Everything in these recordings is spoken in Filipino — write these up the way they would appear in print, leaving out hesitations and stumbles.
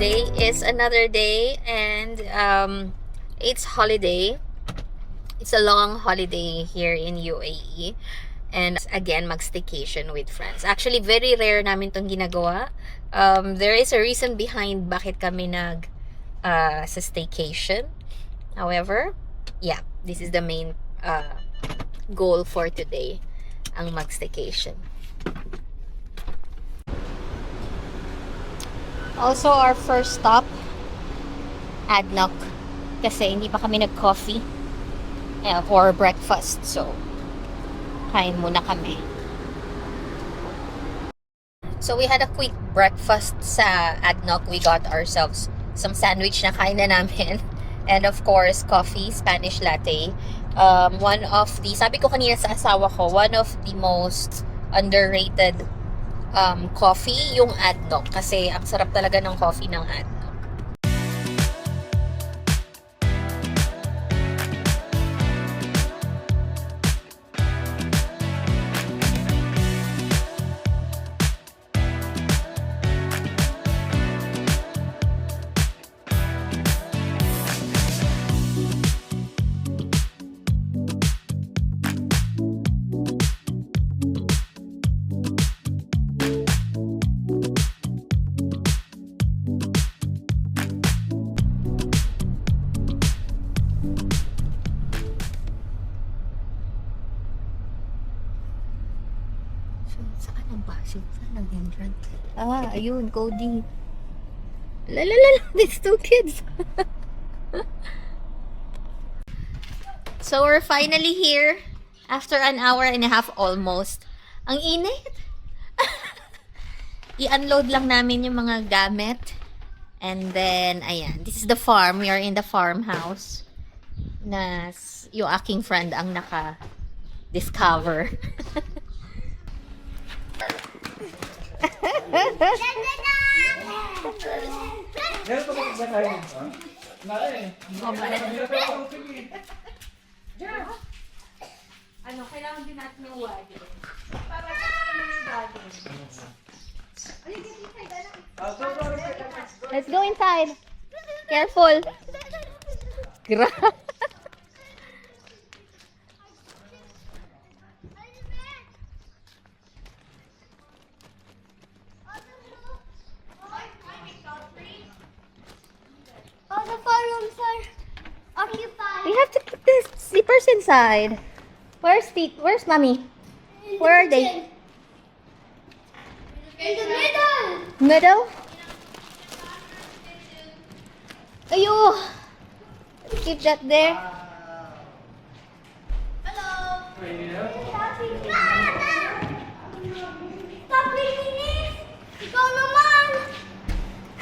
today is another day, and it's holiday. It's a long holiday here in UAE. And again, mag-staycation with friends. Actually, very rare namin tong ginagawa. There is a reason behind bakit kami sa staycation. However, yeah, this is the main goal for today, ang mag-staycation. Also, our first stop, ADNOC. Kasi hindi pa kami nag-coffee for breakfast. So, kain muna kami. So, we had a quick breakfast sa ADNOC. We got ourselves some sandwich na kain na namin. And of course, coffee, Spanish latte. Sabi ko kanina sa asawa ko, one of the most underrated coffee, yung ADNOC. Kasi ang sarap talaga ng coffee ng ADNOC. Saan ang baso? Saan ang entrance? Ayun, Cody. These two kids. So, we're finally here. After an hour and a half almost. Ang init. I-unload lang namin yung mga gamit. And then, ayan. This is the farm. We are in the farmhouse. Yung aking friend ang naka-discover. Kailangan din natin yung wagon. Let's go inside. Careful. All the four rooms are occupied. We have to keep the slippers inside. Where's mommy? Where are they? In the middle. Middle? Ayo! Keep that there. Hello. Stop cleaning it. Ikaw naman.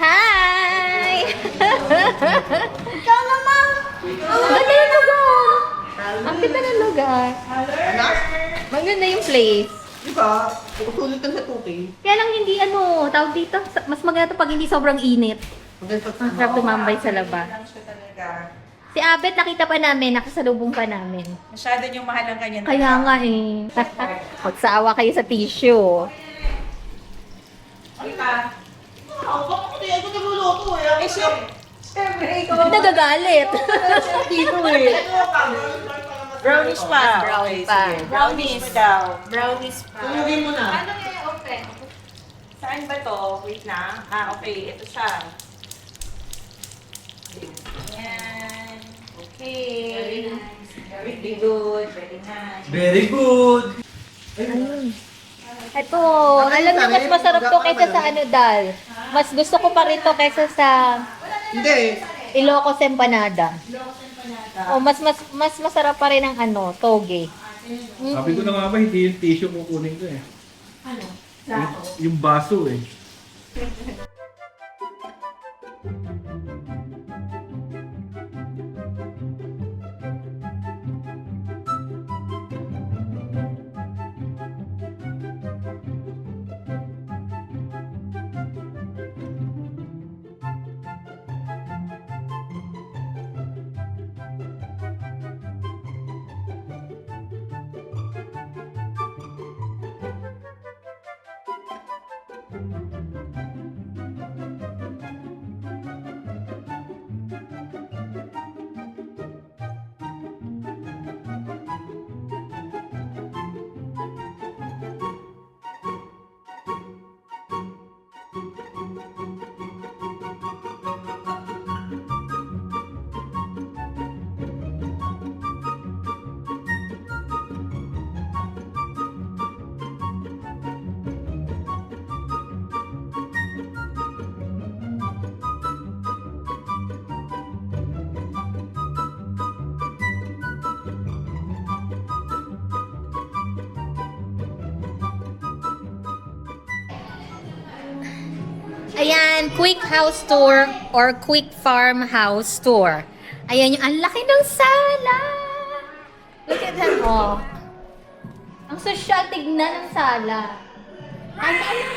Hi! Ikaw naman. Ganda yung lugar! Ang ganda ng lugar. Anak? Maganda yung place. Di ba? Usulit lang sa 2K. Kaya lang hindi tawag dito, mas maganda pag hindi sobrang init. Ang sarap tumambay sa labas. Lang siya talaga. Si Abet nakita pa namin, nakasalubong pa namin. Masyado niyong mahal ang kanyang Kaya nga eh. Magsawa kayo sa tissue. Di ba? Ako ko nagluluto eh. Eh, siyempre, ikaw. Nagagalit. Dito eh. Brownies pa. Brownie Okay, pa. sige. Brownies pa daw. Brownies pa. Tulungin mo na. Ano yung open? Saan ba to? Wait na. Okay. Ito siya. Ayan. Okay. Very nice. Very good. Very nice. Very good. Ito, alam niyo mas masarap to kaysa sa Dal. Mas gusto ko pa rin to kaysa sa Hindi. Ilocos Empanada. O mas masarap pa rin ang toge. Sabi ko na nga ba, hindi yung tissue kukunin ko eh. Ano? Yung baso eh. Ayan, quick house tour or quick farmhouse tour. Ayan yung, ang laki ng sala. Look at that, oh. Ang sosyal tignan ng sala. Ang sala.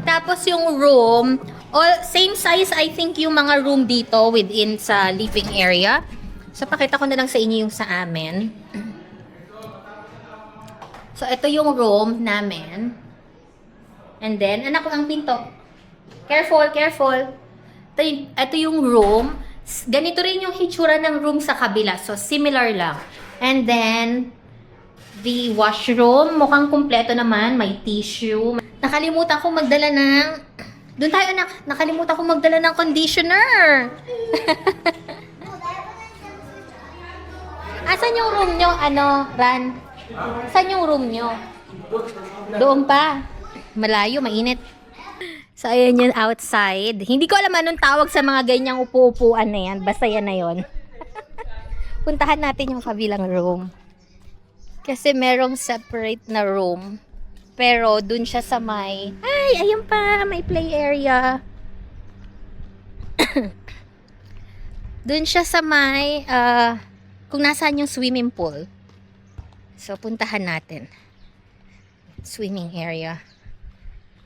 Tapos yung room, all same size I think yung mga room dito within sa living area. So pakita ko na lang sa inyo yung sa amin. So ito yung room namin. And then, anak ko ang pinto. Careful, careful. Ito yung room. Ganito rin yung hitsura ng room sa kabila. So, similar lang. And then, the washroom. Mukhang kumpleto naman. May tissue. Nakalimutan ko magdala ng... Doon tayo, anak. Nakalimutan ko magdala ng conditioner. Asan yung room nyo? Ano, Ran? Saan yung room nyo? Doon pa. Malayo, mainit. So, ayan yun outside. Hindi ko alam anong tawag sa mga ganyang upo-upuan na yan. Basta yan na yun. Puntahan natin yung kabilang room. Kasi merong separate na room. Pero, dun siya sa may... Ay, ayun pa. May play area. Dun siya sa may... kung nasaan yung swimming pool. So, puntahan natin. Swimming area.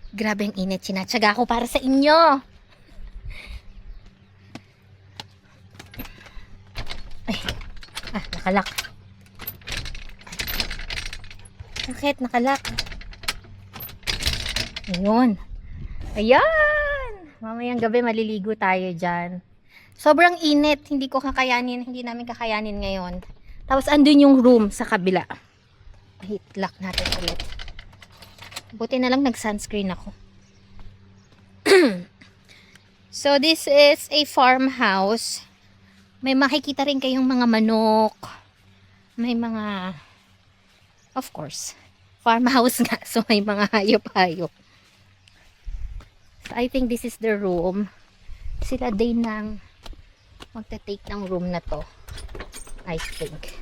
Grabe ang init. Sinatsaga ko para sa inyo. Ay. Nakalak. Bakit? Nakalak. Ayun. Ayan! Mamayang gabi maliligo tayo dyan. Sobrang init. Hindi ko kakayanin. Hindi namin kakayanin ngayon. Tapos andun yung room sa kabila. Hit lock natin ulit. Buti na lang nag-sunscreen ako. So, this is a farmhouse. May makikita rin kayong mga manok. May mga... Of course. Farmhouse nga. So, may mga hayop-hayop. So, I think this is the room. Sila din nang magta-take ng room na to. I think.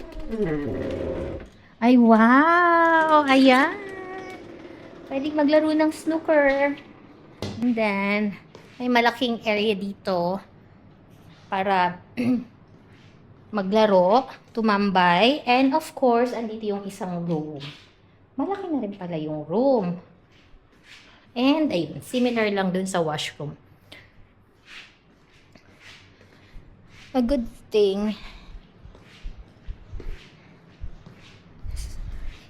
Ay, wow! Ayan! Pwedeng maglaro ng snooker. And then, may malaking area dito para maglaro, tumambay, and of course, andito yung isang room. Malaki na rin pala yung room. And, ayun, similar lang dun sa washroom. A good thing,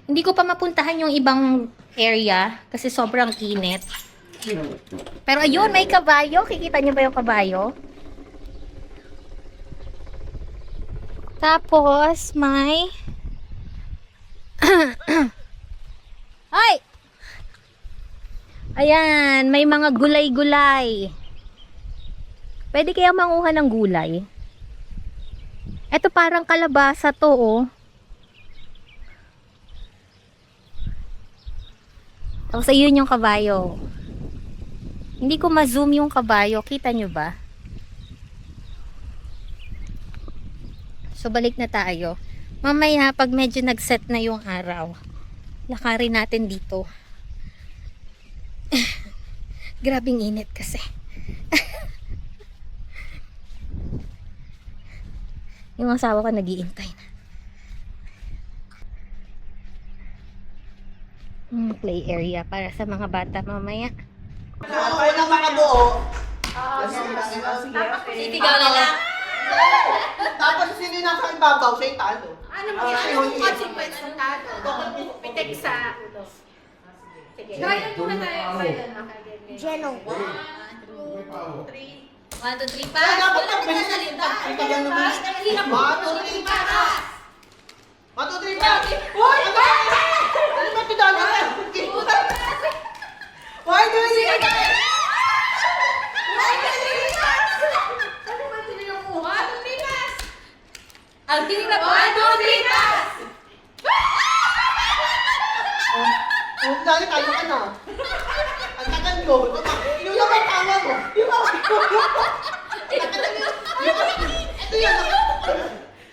hindi ko pa mapuntahan yung ibang area kasi sobrang init. Pero ayun, may kabayo. Kikita niyo ba yung kabayo? Tapos, may... Ay! Ayan, may mga gulay-gulay. Pwede kaya manguha ng gulay? Ito parang kalabasa to, oh. Tapos ayun yung kabayo. Hindi ko ma-zoom yung kabayo. Kita nyo ba? So, balik na tayo. Mamaya, pag medyo nag-set na yung araw, lakarin natin dito. Grabing init kasi. Yung asawa ko nag-iintay na. Play area para sa mga bata mamaya. Okay na mga buo. Titigaw na lang. Tapos sino yung nasa ibabaw? Siya yung talo. Ano mo yung consequence ng talo? Pitek sa ulo. Sige. Try muna tayo. Jello. 1, 2, 3, pa. Dapat ang bilis na rin. Tingnan naman. Matutri pa. Matutri pa. Uy! Ano ba ito dali na? Why do you say that? Ang hirap. 1, 2, 3, pass! Oh, dali tayo ka na. Ang tagal ko. Yung lang ang tama mo. Yung lang ang tama mo. Ito yan.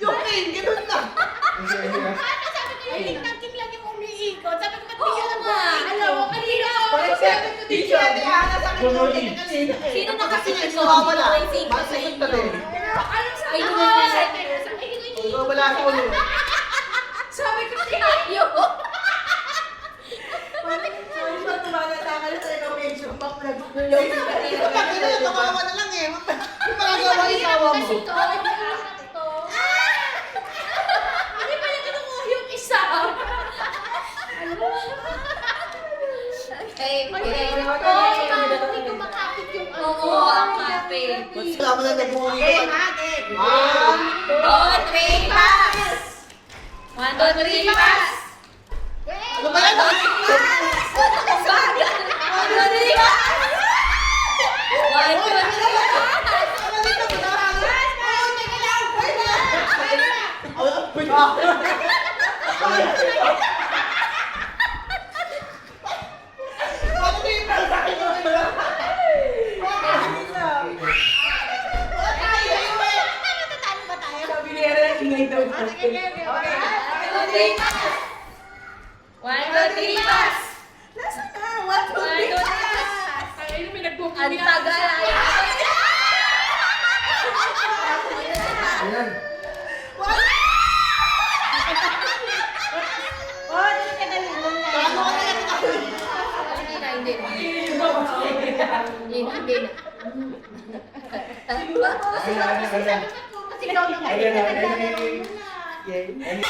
Yung pain, ganun na. Ay, tingnan lang yung umiikot. Sabi ko, ba't di Oo yan nga. Alam mo, kanina ako. Teacher, Sino nakasipit ko? Nawawala. Masakit ka rin. Ay, Nawawala ako. sabi ko sa'yo. Kapag gano'n, kawawa na lang eh. Yung magagawa yung asawa mo. Hindi pa yung kinukuha yung isa. Hindi ko makapit yung Oo, ang kapit. Wala mo na nag-uwi Okay, ka. ate. 1, 2, 3, pass! 1, 2, 3, pass! Ano ba yan? Bagal! 1, 2, 3, pass! 1, 2, 3, Ang tagal ay. Hindi na.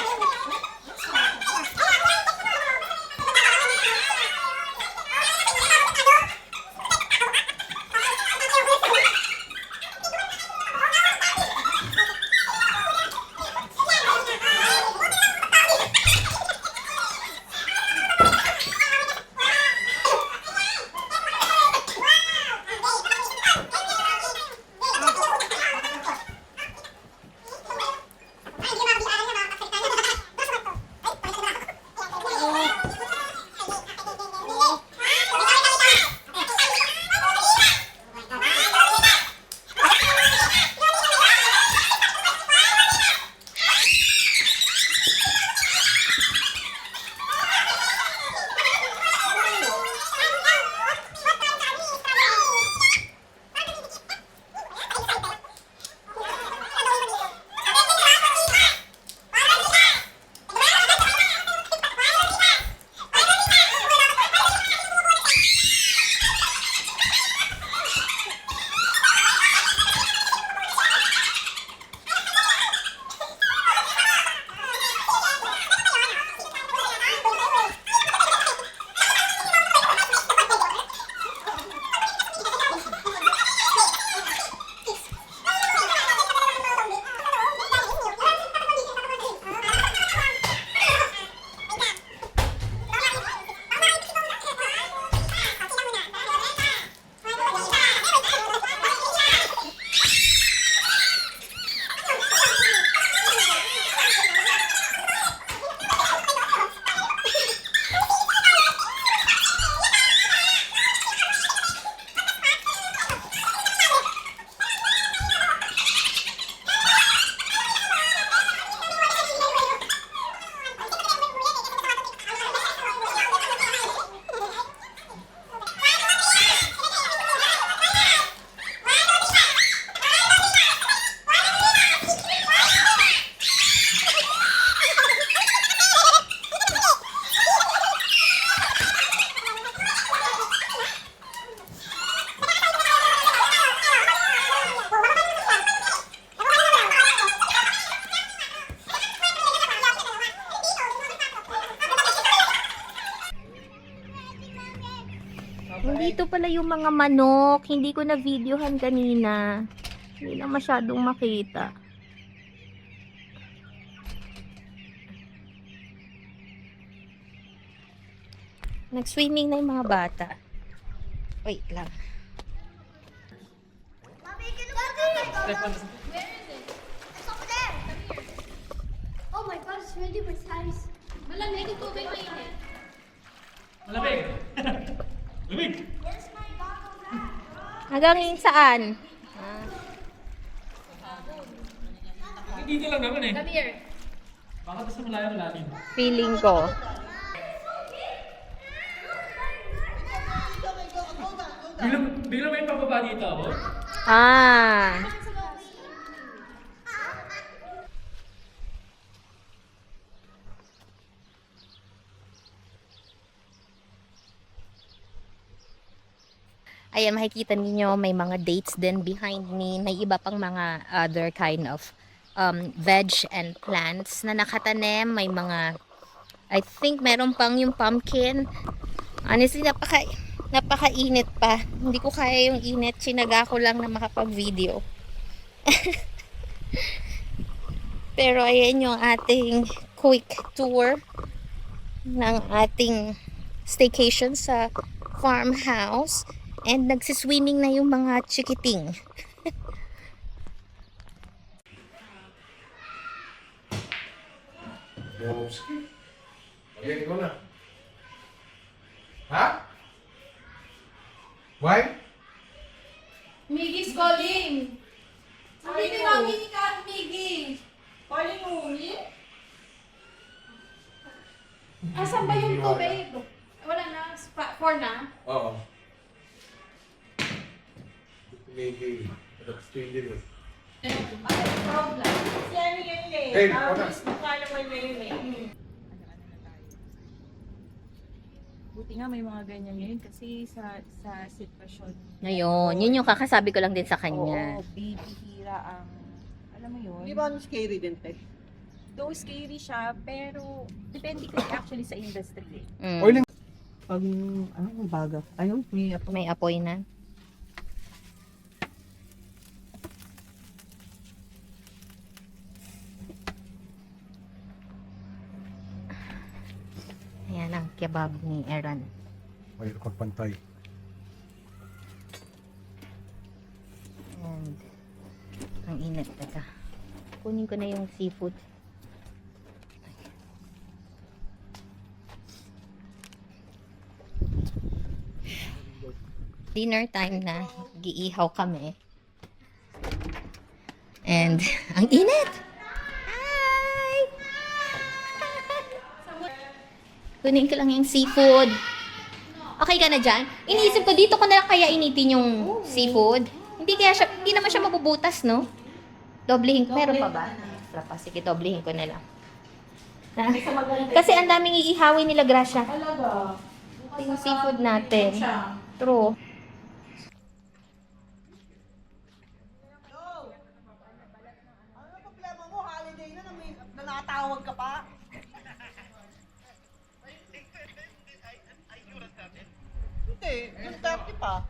Dito pala yung mga manok. Hindi ko na videohan kanina. Hindi lang masyadong makita. Nag-swimming na yung mga bata. Wait lang. Mommy, can you Where is it? It's over there. Oh my god, it's really precise. Malamig yung tubig mainit. Malamig! Lamig! Where's my goggles at? Hanggang saan? Dito lang naman eh. Come here. Baka sa malayo-malalim. Feeling ko. Bigla may pababa dito ako. Ah. Ayan, makikita ninyo may mga dates din behind me. May iba pang mga other kind of veg and plants na nakatanim. May mga, I think meron pang yung pumpkin. Honestly, napakainit pa. Hindi ko kaya yung init. Chinaga ko lang na makapag-video. Pero ayan yung ating quick tour ng ating staycation sa farmhouse. And nagsiswimming na yung mga chikiting. Bobski. Magaling ko na. Ha? Why? Miggy's calling. Hindi ni Mami ni Miggy. Calling Mumi? Asan ba yung tubig? Wala na. 4 na? Oo. Maybe. Nag-explain Problem. Hey, wala. Buti nga may mga ganyan ngayon kasi sa sitwasyon. Ngayon, yun yung kakasabi ko lang din sa kanya. Oo, bibihira ang, alam mo yun? Di ba ano scary din, te? Though scary siya, pero depende kasi actually sa industry eh. Mm. Pag, ano, may baga. Ayun, may May apoy na. Ayan ang kebab ni Aaron. May pagpantay. And ang init. Teka. Kunin ko na yung seafood. Dinner time na. Giihaw kami. And ang init! Hi! Kunin ko lang yung seafood. Okay ka na dyan? Iniisip ko, dito ko na lang kaya initin yung seafood. Hindi naman siya mabubutas, no? Doblehin ko. Meron pa ba? Wala pa. Sige, doblehin ko na lang. Ha? Kasi ang daming iihawin nila, Gracia. Talaga. Ito yung seafood natin. True. Ano problema mo? Holiday na, nanatawag ka pa? Hindi, yung 30 pa.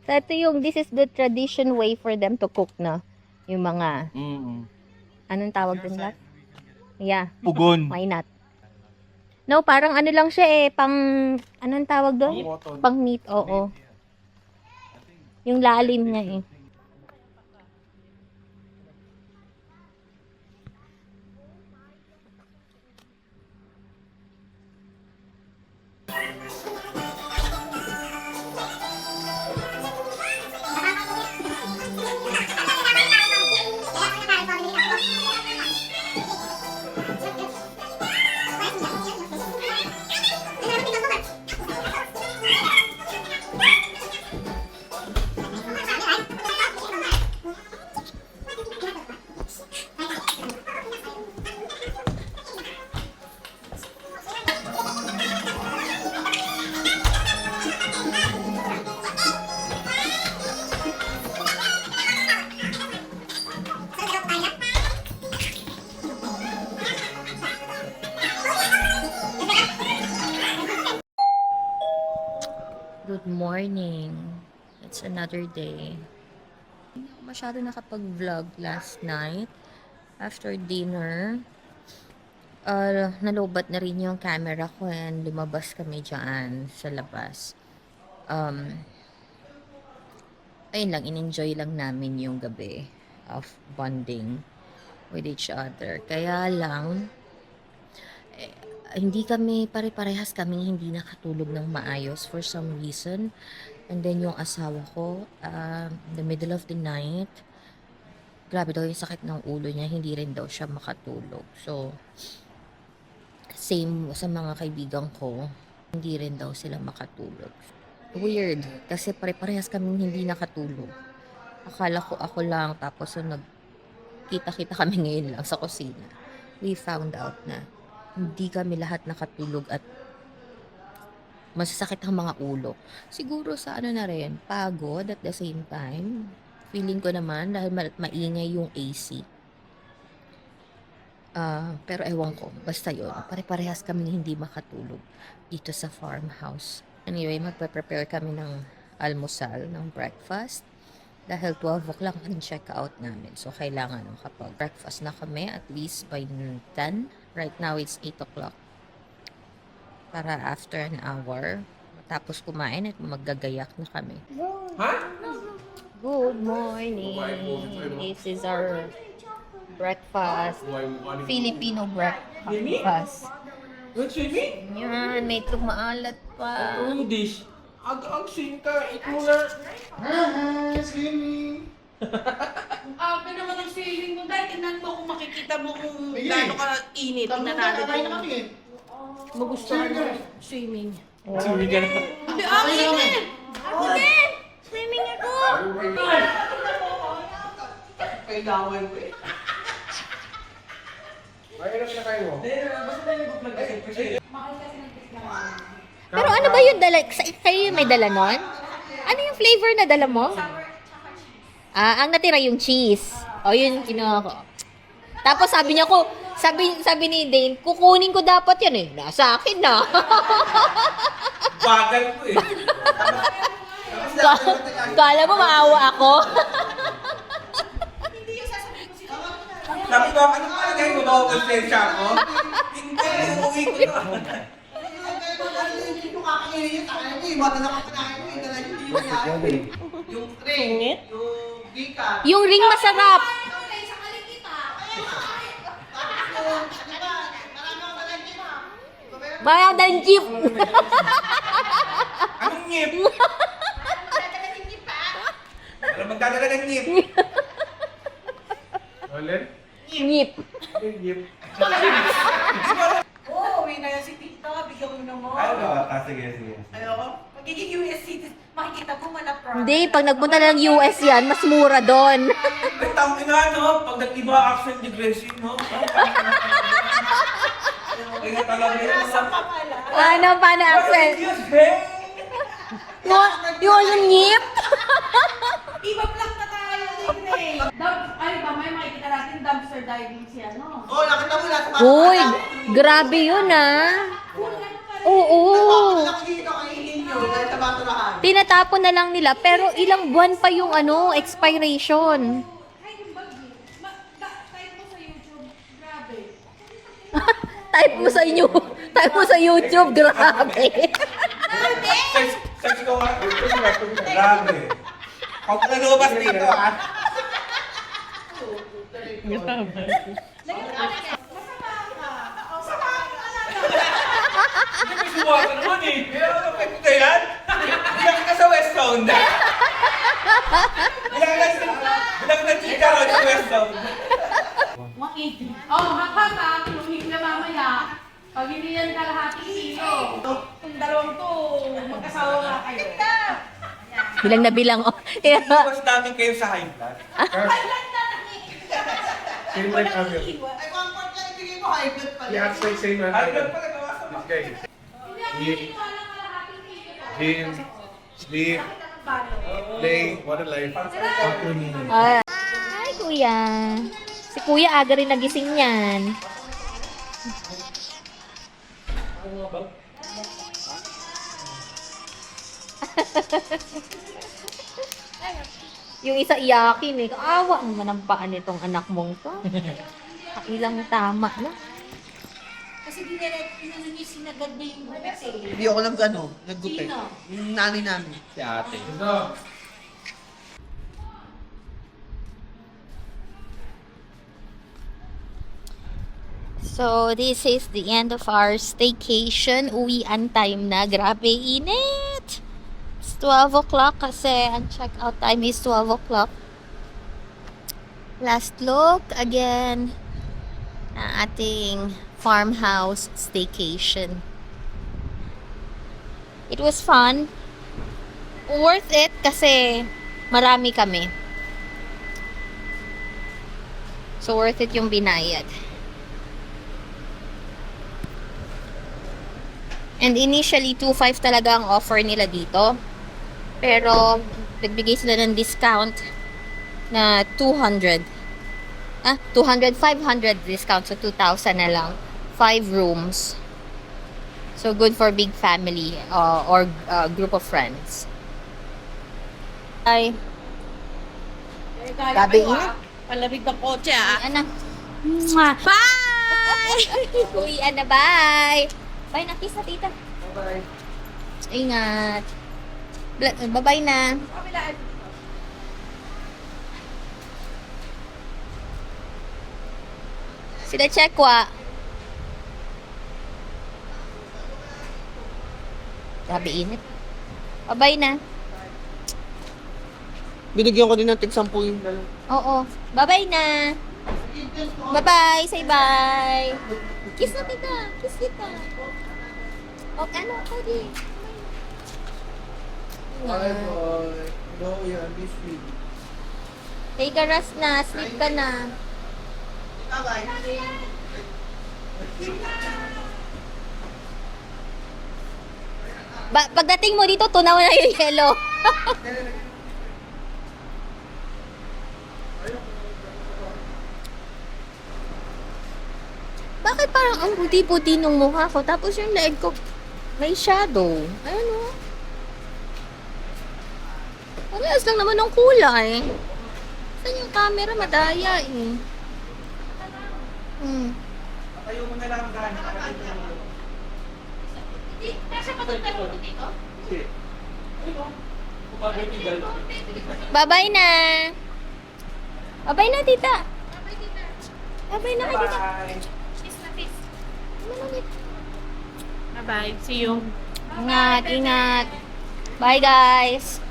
So, ito yung, this is the tradition way for them to cook, no? Yung mga, anong tawag din lahat? Yeah. Pugon. Why not? No, parang ano lang siya eh, pang, anong tawag doon? Pang meat, oo. Yung lalim niya eh. Good morning. It's another day. Hindi ako masyado nakapag-vlog last night. After dinner, nalobat na rin yung camera ko and lumabas kami dyan sa labas. Ayun lang, in-enjoy lang namin yung gabi of bonding with each other. Kaya lang, hindi kami, pare-parehas kaming hindi nakatulog ng maayos for some reason. And then yung asawa ko, the middle of the night, grabe daw yung sakit ng ulo niya, hindi rin daw siya makatulog. So, same sa mga kaibigan ko, Hindi rin daw sila makatulog. Weird, kasi pare-parehas kaming hindi nakatulog. Akala ko ako lang, tapos nung nagkita-kita kami ngayon lang sa kusina, we found out na hindi kami lahat nakatulog at masasakit ang mga ulo. Siguro sa ano na rin, pagod at the same time. Feeling ko naman dahil maingay yung AC. Pero ewan ko, basta yun. Pare-parehas kami hindi makatulog dito sa farmhouse. Anyway, magpe-prepare kami ng almusal, ng breakfast. Dahil 12 o'clock ang check-out namin. So, kailangan makapag-breakfast na kami at least by 10. Right now, it's 8 o'clock. Para after an hour, tapos kumain at maggagayak na kami. Ha? Good morning. This is our breakfast. Filipino breakfast. What's swimming? Yan, may tumaalat pa. Dish. Ag-agsin ka. Ito na. Swimming. Akin naman ang sailing mo dahil tingnan mo kung makikita mo kung gaano ka init. Tingnan natin kung magustuhan mo swimming. Swimming ka na. Ako din! Swimming ako! Kailangan ko eh. Mahirap na kayo mo. Pero ano ba yung dala? Kayo yung may dala nun? Ano yung flavor na dala mo? Ang natira yung cheese. O yun yung kinuha ko. Tapos sabi niya ko, sabi ni Dane, kukunin ko dapat yan eh. Nasa akin na. Bagal ko eh. Kala mo maawa ako? Sabi ko, ano pa lagay mo? Maukonfensya ako? Hindi, umuwi ko na. Hindi ko kakainin yung takan mo eh. Bata na kakanahin mo eh. Yung string, yung bika. Yung ring masarap. Bayang dalang jeep. Anong ngip? Alam, magdadala ng ngip. Ulit? Ngip. Yip. Oo, uwi na yan si Tito. Bigyan mo naman. Ano? Sige. Ayoko. Magiging US citizen. Makikita mo man na Hindi, pag nagpunta na ng US yan, mas mura doon. Ay, tawag ina, no? Pag nag-iba accent ni Gracie, no? Kaya talaga yun. Ano, paano accent? Yes, hey! Yung ngip? Iba black na tayo din eh. Ay ba, may makikita natin dumpster diving siya, no? Oo, nakita mo lahat. Uy, grabe yun Oo. Ako dito kay Inyo, dahil sa baturahan. Tinatapon na lang nila, pero ilang buwan pa yung expiration. Ay, yung bag eh. Type mo sa YouTube. Grabe. Type mo sa YouTube, grabe. Search ko nga. Grabe. Huwag ka lumabas dito, ha? Hindi may suwa ka naman eh. Pero ano kayo ka yan? Bilang ka sa West Zone. Bilang ka chikaron sa West Zone. 180. Oh, hapa, kinuhin ka mamaya. Pag hindi yan kalahating kilo. Kung dalawang to, magkasawa nga kayo. Bilang na bilang. Iwas namin kayo sa high blood. Same like Amir. Ay, comfort lang ibigay mo, high blood pala. Yeah, same like High blood Amir. pala gawa sa This guy. Gym, sleep, play, what a life. Hi, kuya. Si kuya aga rin nagising yan. Yung isa iyakin eh. Awa naman ang paan nitong anak mong to. Ilang tama na. Kasi niya sinagad niya yung gupit eh. Hindi ako naggupit. Sino? Yung nanay namin. Si ate. Ito. So, this is the end of our staycation. Uwian time na. Grabe, init! It's 12 o'clock kasi ang check-out time is 12 o'clock. Last look again ng ating farmhouse staycation. It was fun. Worth it kasi marami kami. So, worth it yung binayad. And initially, 2.5 talaga ang offer nila dito. Pero, nagbigay sila ng discount na 200. 200, 500 discount. So, 2,000 na lang. 5 rooms. So, good for big family or group of friends. Ay, Gabi init. Palamig ng kotse ah. Ana. Bye! Uy, ana, bye! Bye na, kiss na, tita. Bye-bye. Ingat. Bye-bye na. Sila Chekwa. Grabe init. Bye-bye na. Binigyan ko din ng tig 10 yung dalawa. Oo. Bye-bye na. Bye-bye. Say bye. Kiss na kita. Kiss kita. O, ano? Pwede. Bye, boy. No, yan. Be sweet. Take a rest na. Sleep ka na. Pagdating mo dito, tunaw na yung yellow. Bakit parang ang puti-puti nung mukha ko, tapos yung leg ko may shadow? Ayun o. Parehas lang naman ng kulay. Saan yung camera? Madaya eh. Tayo mo na lang daan. Bye-bye na. Bye-bye na, tita. Bye-bye na, tita. Bye-bye. See you. Ingat, ingat. Bye, guys.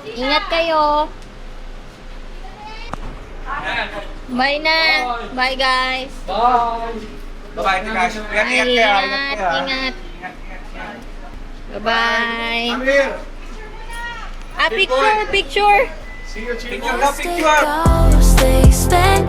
Ingat kayo. Bye na. Bye, guys. Bye-bye, Tikash. Bye, ingat, ingat. Bye-bye. I'm here. Ah, picture, picture. See you, Chico. Picture, picture. They spend